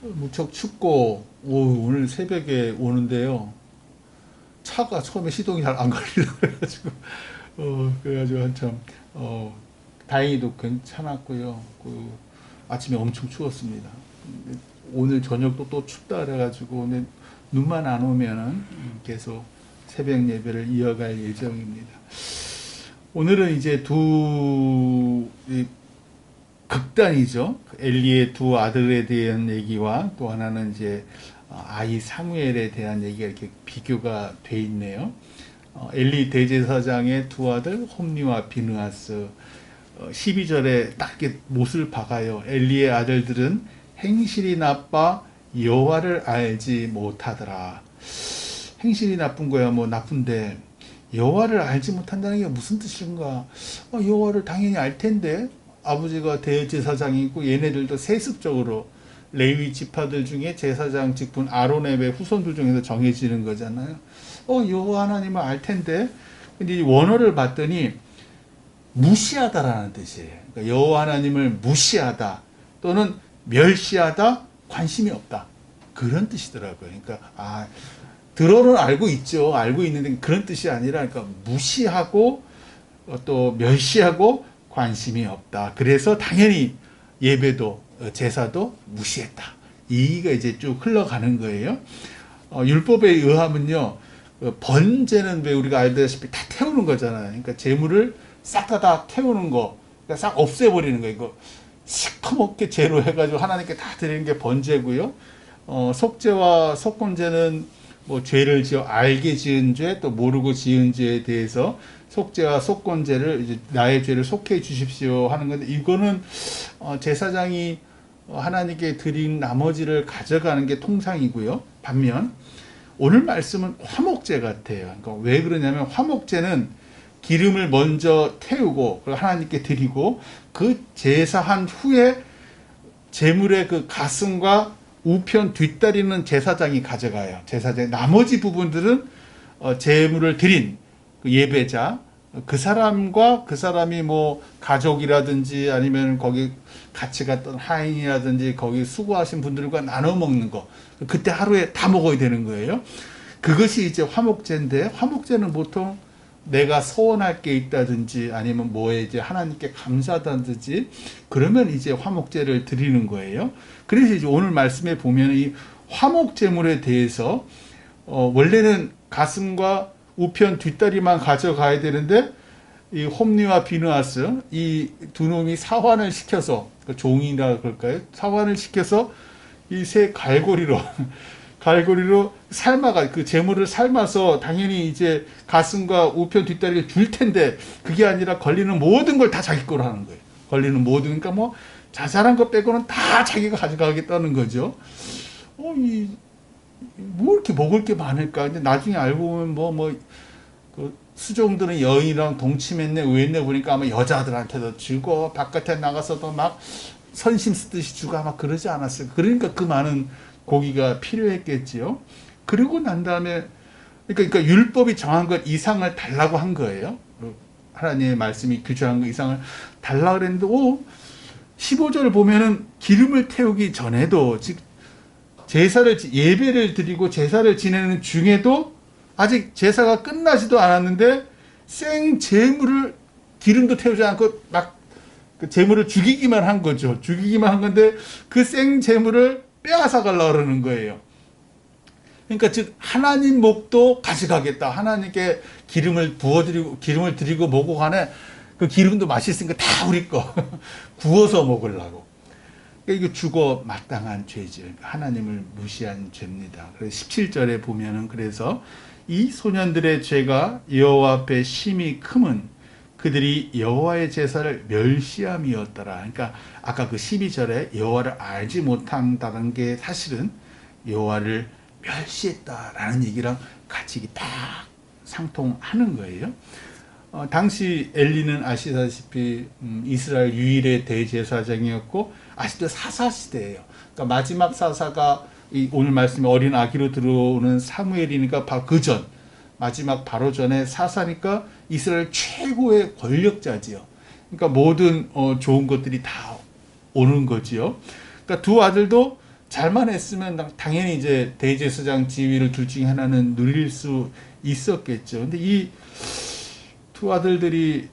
무척 춥고 오늘 새벽에 오는데요. 차가 처음에 시동이 잘 안 걸리려고 그래가지고 그래가지고 한참 다행히도 괜찮았고요. 아침에 엄청 추웠습니다. 오늘 저녁도 또 춥다 그래가지고 오늘 눈만 안 오면은 계속 새벽 예배를 이어갈 예정입니다. 오늘은 이제 극단이죠. 엘리의 두 아들에 대한 얘기와 또 하나는 이제 아이 사무엘에 대한 얘기가 이렇게 비교가 돼 있네요. 엘리 대제사장의 두 아들 홈리와 비느하스 12절에 딱 이렇게 못을 박아요. 엘리의 아들들은 행실이 나빠 여호와를 알지 못하더라. 행실이 나쁜 거야. 뭐 나쁜데 여호와를 알지 못한다는 게 무슨 뜻인가? 여호와를 당연히 알 텐데 아버지가 대제사장이고 얘네들도 세습적으로 레위 지파들 중에 제사장 직분 아론의 후손들 중에서 정해지는 거잖아요. 여호와 하나님을 알 텐데 근데 이 원어를 봤더니 무시하다라는 뜻이에요. 그러니까 여호와 하나님을 무시하다 또는 멸시하다, 관심이 없다 그런 뜻이더라고요. 그러니까 들어는 알고 있죠. 알고 있는데 그런 뜻이 아니라 그러니까 무시하고 또 멸시하고 관심이 없다. 그래서 당연히 예배도 제사도 무시했다. 이가 이제 쭉 흘러가는 거예요. 율법에 의하면요, 번제는 왜 우리가 알다시피 다 태우는 거잖아요. 그러니까 제물을 싹 다 태우는 거, 그러니까 싹 없애버리는 거. 이거 시커멓게 제로 해가지고 하나님께 다 드리는 게 번제고요. 속죄와 속건제는 뭐 죄를 지어 알게 지은 죄, 또 모르고 지은 죄에 대해서 속죄와 속건제를 이제 나의 죄를 속해 주십시오 하는 건데 이거는 제사장이 하나님께 드린 나머지를 가져가는 게 통상이고요. 반면 오늘 말씀은 화목제 같아요. 그러니까 왜 그러냐면 화목제는 기름을 먼저 태우고 하나님께 드리고 그 제사한 후에 제물의 그 가슴과 우편 뒷다리는 제사장이 가져가요. 제사장 나머지 부분들은 제물을 드린 그 예배자 그 사람과 그 사람이 뭐 가족이라든지 아니면 거기 같이 갔던 하인이라든지 거기 수고하신 분들과 나눠 먹는 거 그때 하루에 다 먹어야 되는 거예요. 그것이 이제 화목제인데 화목제는 보통 내가 서원할 게 있다든지 아니면 뭐에 이제 하나님께 감사하다든지 그러면 이제 화목제를 드리는 거예요. 그래서 이제 오늘 말씀에 보면 이 화목제물에 대해서 원래는 가슴과 우편 뒷다리만 가져가야 되는데 이 홈리와 비느하스 이 두 놈이 사환을 시켜서 종이라 그럴까요? 사환을 시켜서 이 새 갈고리로 삶아가 그 제물을 삶아서 당연히 이제 가슴과 우편 뒷다리를 줄 텐데 그게 아니라 걸리는 모든 걸 다 자기 거로 하는 거예요. 걸리는 모든 그러니까 뭐 자잘한 것 빼고는 다 자기가 가져가겠다는 거죠. 뭐 이렇게 먹을 게 많을까? 근데 나중에 알고 보면 그 수종들은 여인이랑 동침했네, 우했네 보니까 아마 여자들한테도 주고 바깥에 나가서도 막 선심 쓰듯이 주고 아마 그러지 않았을까. 그러니까 그 많은 고기가 필요했겠지요. 그리고 난 다음에 그러니까 율법이 정한 것 이상을 달라고 한 거예요. 하나님의 말씀이 규정한 것 이상을 달라고 그랬는데 15절 보면은 기름을 태우기 전에도 즉 예배를 드리고 제사를 지내는 중에도 아직 제사가 끝나지도 않았는데 생 제물을 기름도 태우지 않고 막 그 제물을 죽이기만 한 거죠. 죽이기만 한 건데 그 생 제물을 빼앗아 가려고 그러는 거예요. 그러니까 즉 하나님 목도 가져가겠다. 하나님께 기름을 드리고 먹고 가네. 그 기름도 맛있으니까 다 우리 거 구워서 먹으려고. 이거 죽어 마땅한 죄죠. 하나님을 무시한 죄입니다. 그래서 17절에 보면은 그래서 이 소년들의 죄가 여호와 앞에 심히 크면 그들이 여호와의 제사를 멸시함이었더라. 그러니까 아까 그 12절에 여호와를 알지 못한다는 게 사실은 여호와를 멸시했다라는 얘기랑 같이 딱 상통하는 거예요. 당시 엘리는 아시다시피 이스라엘 유일의 대제사장이었고 아직도 사사시대예요. 그러니까 마지막 사사가 오늘 말씀에 어린 아기로 들어오는 사무엘이니까 바로 그 전, 마지막 바로 전에 사사니까 이스라엘 최고의 권력자지요. 그러니까 모든 좋은 것들이 다 오는 거지요. 그러니까 두 아들도 잘만 했으면 당연히 이제 대제사장 지위를 둘 중에 하나는 누릴 수 있었겠죠. 근데 이 두 아들들이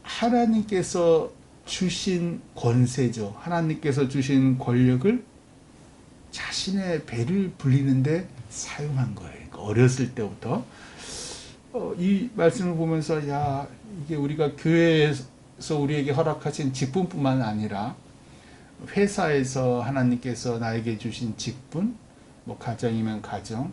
하나님께서 주신 권세죠. 하나님께서 주신 권력을 자신의 배를 불리는데 사용한 거예요. 그러니까 어렸을 때부터 이 말씀을 보면서 야, 이게 우리가 교회에서 우리에게 허락하신 직분뿐만 아니라 회사에서 하나님께서 나에게 주신 직분, 뭐 가정이면 가정,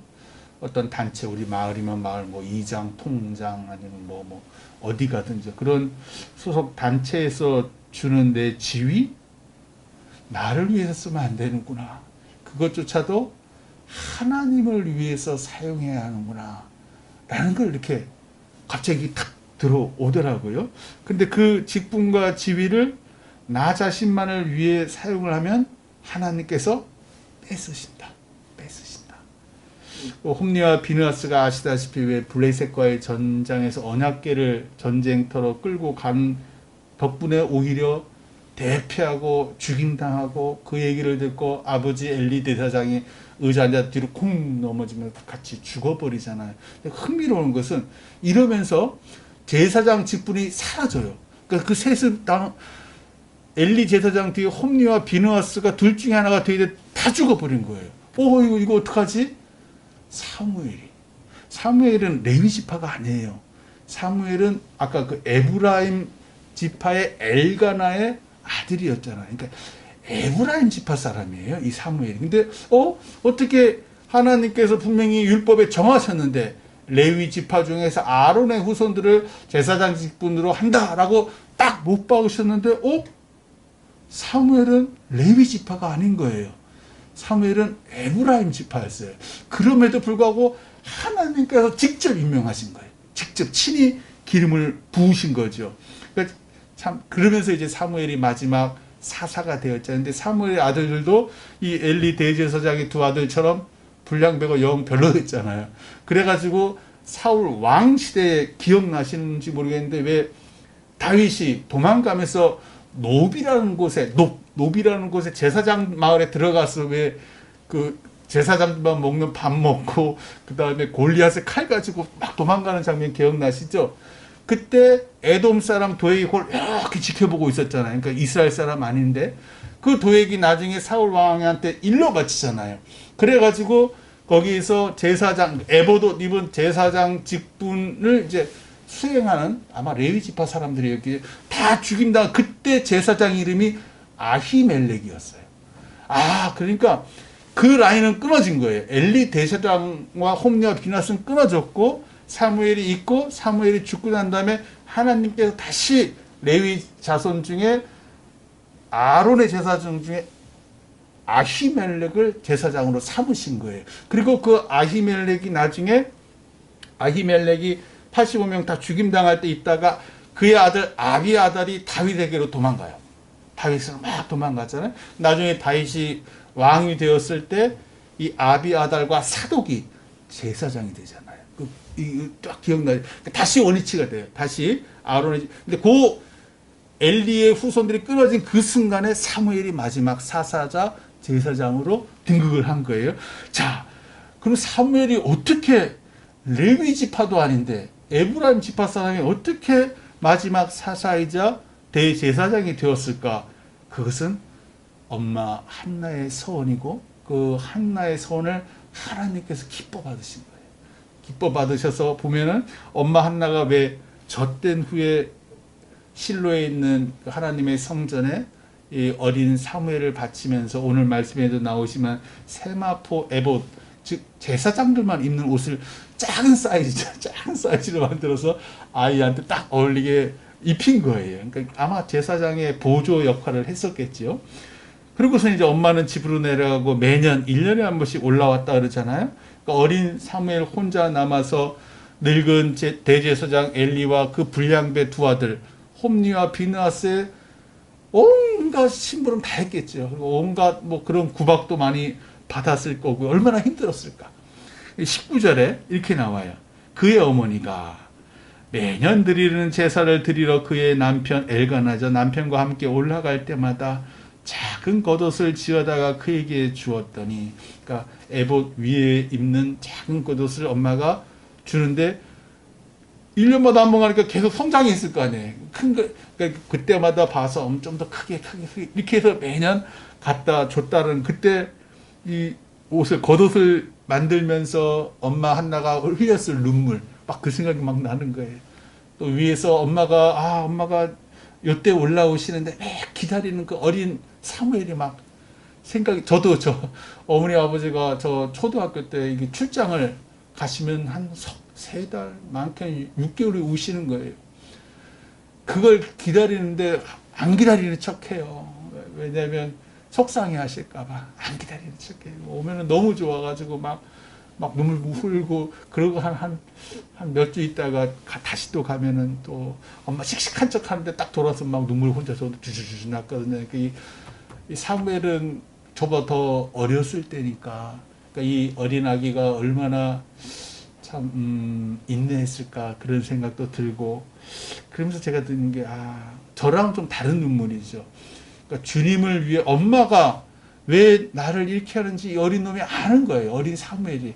어떤 단체, 우리 마을이면 마을, 뭐 이장, 통장, 아니면 뭐 어디 가든지 그런 소속 단체에서 주는 내 지위, 나를 위해서 쓰면 안 되는구나. 그것조차도 하나님을 위해서 사용해야 하는구나. 라는 걸 이렇게 갑자기 탁 들어오더라고요. 근데 그 직분과 지위를 나 자신만을 위해 사용을 하면 하나님께서 뺏으신다. 홈리와 비느하스가 아시다시피 왜 블레셋과의 전장에서 언약궤를 전쟁터로 끌고 간 덕분에 오히려 대피하고 죽임당하고 그 얘기를 듣고 아버지 엘리 대사장이 의자 앉아 뒤로 쿵 넘어지면서 같이 죽어버리잖아요. 흥미로운 것은 이러면서 제사장 직분이 사라져요. 그러니까 그 셋을 엘리 제사장 뒤에 홈리와 비느하스가 둘 중에 하나가 되게 다 죽어버린 거예요. 이거 어떡하지? 사무엘은 레위 지파가 아니에요. 사무엘은 아까 그 에브라임 지파의 엘가나의 아들이었잖아요. 그러니까 에브라임 지파 사람이에요, 이 사무엘이. 근데 어떻게 하나님께서 분명히 율법에 정하셨는데 레위 지파 중에서 아론의 후손들을 제사장 직분으로 한다라고 딱 못 박으셨는데 사무엘은 레위 지파가 아닌 거예요. 사무엘은 에브라임 지파였어요. 그럼에도 불구하고 하나님께서 직접 임명하신 거예요. 직접 친히 기름을 부으신 거죠. 그러니까 그러면서 이제 사무엘이 마지막 사사가 되었잖아요. 근데 사무엘의 아들들도 이 엘리 대제사장의 두 아들처럼 불량배고 영 별로였잖아요. 그래가지고 사울 왕 시대에 기억나시는지 모르겠는데 왜 다윗이 도망가면서 노비라는 곳에 제사장 마을에 들어가서 왜 그 제사장만 먹는 밥 먹고 그 다음에 골리앗의 칼 가지고 막 도망가는 장면 기억나시죠? 그때 에돔 사람 도액이 그걸 이렇게 지켜보고 있었잖아요. 그러니까 이스라엘 사람 아닌데 그 도액이 나중에 사울 왕한테 일러 바치잖아요. 그래가지고 거기서 제사장 에봇 입은 제사장 직분을 이제 수행하는 아마 레위 지파 사람들이 여기 다 죽인다. 그때 제사장 이름이 아히멜렉이었어요. 그러니까 그 라인은 끊어진 거예요. 엘리 대제사장과 홈리와 비느하스는 끊어졌고 사무엘이 있고 사무엘이 죽고 난 다음에 하나님께서 다시 레위 자손 중에 아론의 제사장 중에 아히멜렉을 제사장으로 삼으신 거예요. 그리고 그 아히멜렉이 나중에 85명 다 죽임당할 때 있다가 그의 아들 아비아달이 다윗에게로 도망가요. 다윗으로 막 도망갔잖아요. 나중에 다윗이 왕이 되었을 때 이 아비아달과 사독이 제사장이 되잖아요. 딱 기억나요. 다시 원위치가 돼요. 다시 아론의. 근데 그 엘리의 후손들이 끊어진 그 순간에 사무엘이 마지막 사사자 제사장으로 등극을 한 거예요. 자, 그럼 사무엘이 어떻게 레위 지파도 아닌데 에브라임 지파 사람이 어떻게 마지막 사사이자 대제사장이 되었을까? 그것은 엄마 한나의 서원이고 그 한나의 서원을 하나님께서 기뻐 받으신 거예요. 기뻐 받으셔서 보면은 엄마 한나가 왜 젖된 후에 실로에 있는 하나님의 성전에 이 어린 사무엘을 바치면서 오늘 말씀에도 나오지만 세마포 에봇 즉 제사장들만 입는 옷을 작은 사이즈로 만들어서 아이한테 딱 어울리게 입힌 거예요. 그러니까 아마 제사장의 보조 역할을 했었겠지요. 그리고서 이제 엄마는 집으로 내려가고 매년 1년에 한 번씩 올라왔다 그러잖아요. 그러니까 어린 사무엘 혼자 남아서 늙은 대제사장 엘리와 그 불량배 두 아들 홈리와 비느하스의 온갖 심부름 다 했겠죠. 그리고 온갖 뭐 그런 구박도 많이 받았을 거고 얼마나 힘들었을까. 19절에 이렇게 나와요. 그의 어머니가 매년 드리는 제사를 드리러 그의 남편 엘가나자 남편과 함께 올라갈 때마다 작은 겉옷을 지어다가 그에게 주었더니, 그러니까 에봇 위에 입는 작은 겉옷을 엄마가 주는데 1년마다 한 번 가니까 계속 성장이 있을 거 아니에요. 큰 거, 그러니까 그때마다 봐서 좀 더 크게 이렇게 해서 매년 갖다 줬다는, 그때 이 옷을, 겉옷을 만들면서 엄마 한나가 흘렸을 눈물, 막 그 생각이 막 나는 거예요. 또 위에서 엄마가 요때 올라오시는데 매 기다리는 그 어린 사무엘이 막 생각이, 저도 어머니 아버지가 저 초등학교 때 이게 출장을 가시면 한 3달, 많게는 6개월이 우시는 거예요. 그걸 기다리는데 안 기다리는 척해요. 왜냐면 속상해 하실까봐 안 기다리는 척해요. 오면은 너무 좋아가지고 막 눈물 흘고, 그러고 한 몇 주 있다가 다시 또 가면은 또 엄마 씩씩한 척 하는데 딱 돌아서 막 눈물 혼자서 주주주 났거든요. 이 사무엘은 저보다 더 어렸을 때니까, 그러니까 이 어린 아기가 얼마나 참 인내했을까, 그런 생각도 들고, 그러면서 제가 드는 게, 저랑 좀 다른 눈물이죠. 그러니까 주님을 위해 엄마가 왜 나를 잃게 하는지 이 어린 놈이 아는 거예요. 어린 사무엘이.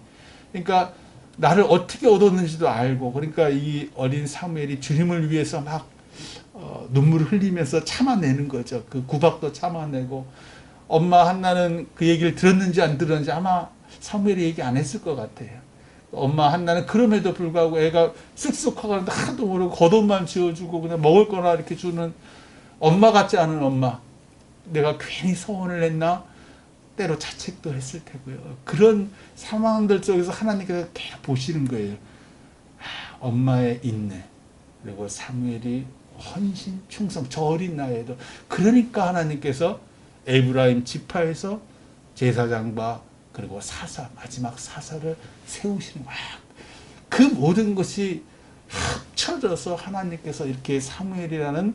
그러니까 나를 어떻게 얻었는지도 알고, 그러니까 이 어린 사무엘이 주님을 위해서 막 눈물을 흘리면서 참아내는 거죠. 그 구박도 참아내고, 엄마 한나는 그 얘기를 들었는지 안 들었는지 아마 사무엘이 얘기 안 했을 것 같아요. 엄마 한나는 그럼에도 불구하고 애가 쓱쓱하고 하나도 모르고 겉옷만 지어주고 그냥 먹을 거나 이렇게 주는 엄마 같지 않은 엄마. 내가 괜히 소원을 했나? 때로 자책도 했을 테고요. 그런 상황들 속에서 하나님께서 계속 보시는 거예요. 엄마의 인내, 그리고 사무엘이 헌신, 충성, 저 어린 나이에도. 그러니까 하나님께서 에브라임 지파에서 제사장과 그리고 사사, 마지막 사사를 세우시는 거야. 그 모든 것이 합쳐져서 하나님께서 이렇게 사무엘이라는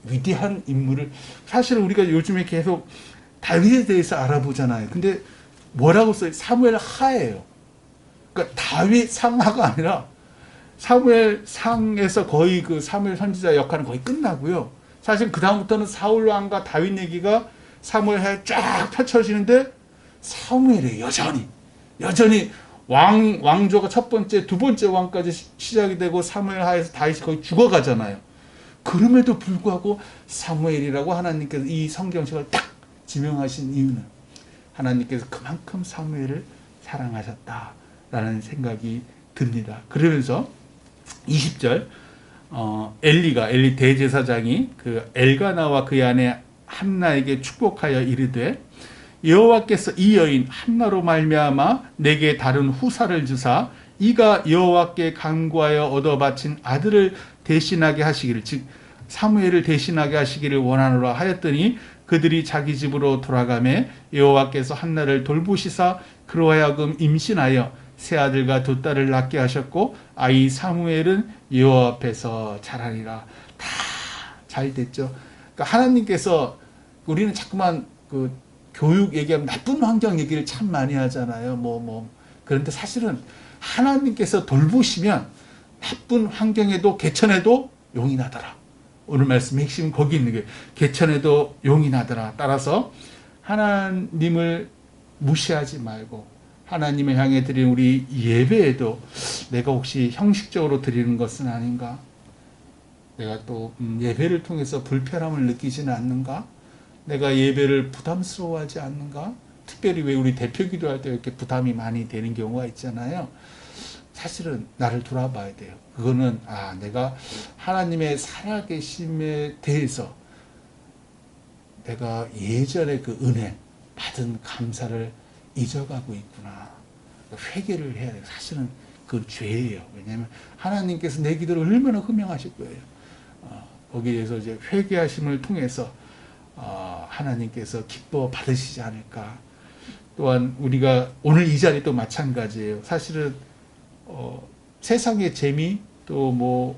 위대한 인물을, 사실 우리가 요즘에 계속 다윗에 대해서 알아보잖아요. 근데 뭐라고 써요? 사무엘 하예요. 그러니까 다윗 상하가 아니라 사무엘 상에서 거의 그 사무엘 선지자 역할은 거의 끝나고요. 사실 그 다음부터는 사울 왕과 다윗 얘기가 사무엘 하에 쫙 펼쳐지는데, 사무엘이 여전히 왕조가 첫 번째, 두 번째 왕까지 시작이 되고 사무엘 하에서 다윗이 거의 죽어가잖아요. 그럼에도 불구하고 사무엘이라고 하나님께서 이 성경책을 딱 지명하신 이유는 하나님께서 그만큼 사무엘을 사랑하셨다라는 생각이 듭니다. 그러면서 20절 엘리 대제사장이 그 엘가나와 그의 아내 한나에게 축복하여 이르되, 여호와께서 이 여인 한나로 말미암아 내게 다른 후사를 주사 이가 여호와께 간구하여 얻어 바친 아들을 대신하게 하시기를, 즉 사무엘을 대신하게 하시기를 원하노라 하였더니, 그들이 자기 집으로 돌아가매 여호와께서 한나를 돌보시사 그로 하여금 임신하여 세 아들과 두 딸을 낳게 하셨고, 아이 사무엘은 여호와 앞에서 자라니라. 다 잘 됐죠. 그러니까 하나님께서, 우리는 자꾸만 그 교육 얘기하면 나쁜 환경 얘기를 참 많이 하잖아요. 그런데 사실은 하나님께서 돌보시면 나쁜 환경에도, 개천에도 용이 나더라. 오늘 말씀의 핵심은 거기 있는 거예요. 개천에도 용이 나더라. 따라서 하나님을 무시하지 말고, 하나님을 향해 드리는 우리 예배에도 내가 혹시 형식적으로 드리는 것은 아닌가? 내가 또 예배를 통해서 불편함을 느끼지는 않는가? 내가 예배를 부담스러워하지 않는가? 특별히 왜 우리 대표 기도할 때 이렇게 부담이 많이 되는 경우가 있잖아요. 사실은 나를 돌아봐야 돼요. 그거는 내가 하나님의 살아계심에 대해서 내가 예전에 그 은혜 받은 감사를 잊어가고 있구나. 회개를 해야 돼요. 사실은 그건 죄예요. 왜냐하면 하나님께서 내 기도를 얼마나 흠명하실 거예요. 거기에 대해서 이제 회개하심을 통해서 하나님께서 기뻐 받으시지 않을까. 또한 우리가 오늘 이 자리도 마찬가지예요. 사실은 세상의 재미, 또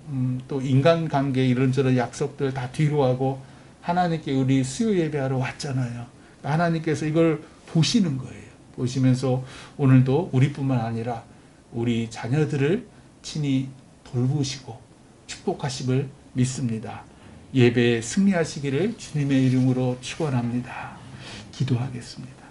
인간관계 이런저런 약속들 다 뒤로 하고 하나님께 우리 수요 예배하러 왔잖아요. 하나님께서 이걸 보시는 거예요. 보시면서 오늘도 우리뿐만 아니라 우리 자녀들을 친히 돌보시고 축복하심을 믿습니다. 예배에 승리하시기를 주님의 이름으로 축원합니다. 기도하겠습니다.